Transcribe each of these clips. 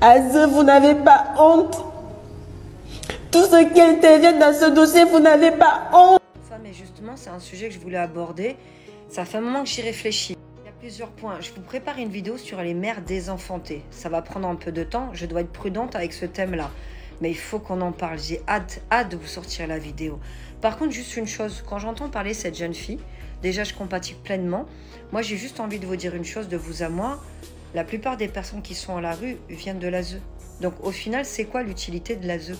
Azeu, vous n'avez pas honte. Tout ce qui intervient dans ce dossier, vous n'avez pas honte. Ça, mais justement, c'est un sujet que je voulais aborder. Ça fait un moment que j'y réfléchis. Il y a plusieurs points. Je vous prépare une vidéo sur les mères désenfantées. Ça va prendre un peu de temps. Je dois être prudente avec ce thème-là. Mais il faut qu'on en parle. J'ai hâte de vous sortir la vidéo. Par contre, juste une chose. Quand j'entends parler de cette jeune fille, déjà, je compatis pleinement. Moi, j'ai juste envie de vous dire une chose, de vous à moi. La plupart des personnes qui sont à la rue viennent de l'ASE. Donc, au final, c'est quoi l'utilité de l'ASE ?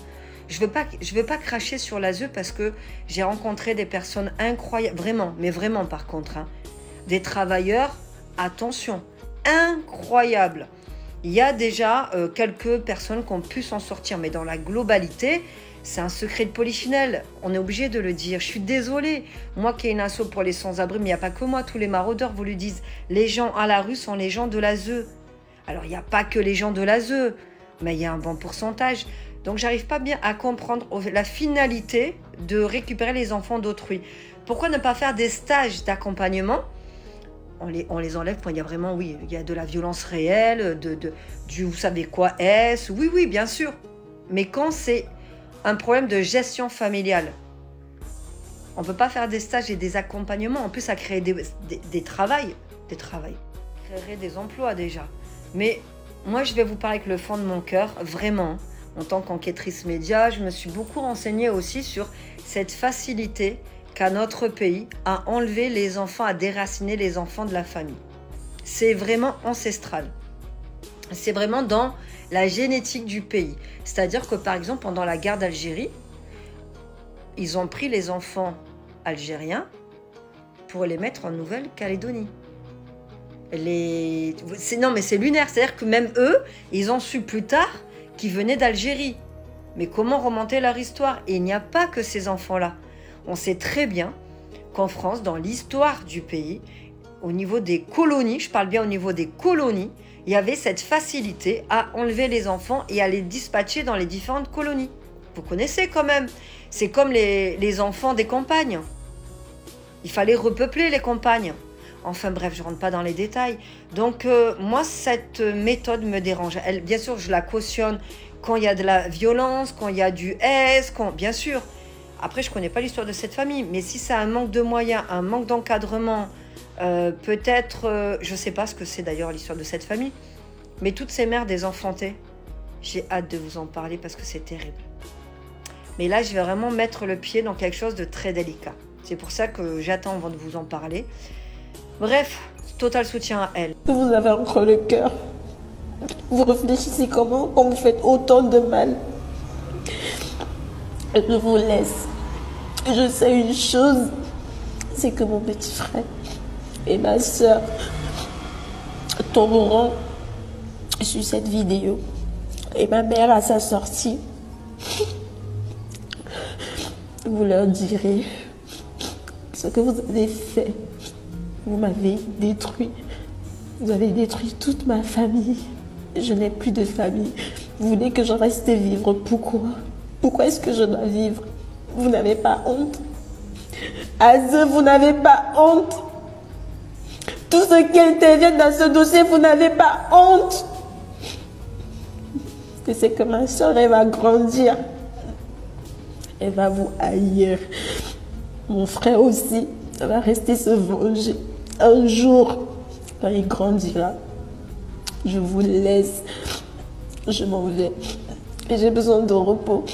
Je veux pas cracher sur l'ASE parce que j'ai rencontré des personnes incroyables. Vraiment, mais vraiment par contre. Hein, des travailleurs, attention, incroyables. Il y a déjà quelques personnes qui ont pu s'en sortir. Mais dans la globalité, c'est un secret de polichinelle. On est obligé de le dire. Je suis désolée. Moi qui ai une asso pour les sans-abri, mais il n'y a pas que moi. Tous les maraudeurs vous le disent. Les gens à la rue sont les gens de l'ASE. Alors, il n'y a pas que les gens de l'ASE, mais il y a un bon pourcentage. Donc, j'arrive pas bien à comprendre la finalité de récupérer les enfants d'autrui. Pourquoi ne pas faire des stages d'accompagnement ? On les enlève quand il y a vraiment, oui, il y a de la violence réelle, du vous savez quoi est-ce ? Oui, bien sûr. Mais quand c'est un problème de gestion familiale, on ne peut pas faire des stages et des accompagnements. En plus, ça crée des travails. Ça créerait des emplois déjà. Mais moi, je vais vous parler avec le fond de mon cœur, vraiment. En tant qu'enquêtrice média, je me suis beaucoup renseignée aussi sur cette facilité qu'a notre pays à enlever les enfants, à déraciner les enfants de la famille. C'est vraiment ancestral. C'est vraiment dans la génétique du pays. C'est-à-dire que, par exemple, pendant la guerre d'Algérie, ils ont pris les enfants algériens pour les mettre en Nouvelle-Calédonie. Non, mais c'est lunaire. C'est-à-dire que même eux, ils ont su plus tard qui venaient d'Algérie. Mais comment remonter leur histoire ? Et il n'y a pas que ces enfants-là. On sait très bien qu'en France, dans l'histoire du pays, au niveau des colonies, je parle bien au niveau des colonies, il y avait cette facilité à enlever les enfants et à les dispatcher dans les différentes colonies. Vous connaissez quand même. C'est comme les enfants des campagnes. Il fallait repeupler les campagnes. Enfin bref, je ne rentre pas dans les détails. Donc moi, cette méthode me dérange. Bien sûr, je la cautionne quand il y a de la violence, quand il y a du S, bien sûr. Après, je ne connais pas l'histoire de cette famille. Mais si c'est un manque de moyens, un manque d'encadrement, peut-être, je ne sais pas ce que c'est d'ailleurs l'histoire de cette famille. Mais toutes ces mères désenfantées, j'ai hâte de vous en parler parce que c'est terrible. Mais là, je vais vraiment mettre le pied dans quelque chose de très délicat. C'est pour ça que j'attends avant de vous en parler. Bref, total soutien à elle. Vous avez encore le cœur. Vous réfléchissez comment quand vous faites autant de mal. Et je vous laisse. Je sais une chose, c'est que mon petit frère et ma soeur tomberont sur cette vidéo. Et ma mère à sa sortie, vous leur direz ce que vous avez fait. Vous m'avez détruit. Vous avez détruit toute ma famille. Je n'ai plus de famille. Vous voulez que je reste vivre. Pourquoi? Pourquoi est-ce que je dois vivre? Vous n'avez pas honte? Azeu, vous n'avez pas honte? Tout ce qui intervient dans ce dossier, vous n'avez pas honte? Et c'est que ma soeur, elle va grandir. Elle va vous haïr. Mon frère aussi va rester se venger. Un jour, quand il grandira, je vous laisse. Je m'en vais. Et j'ai besoin de repos.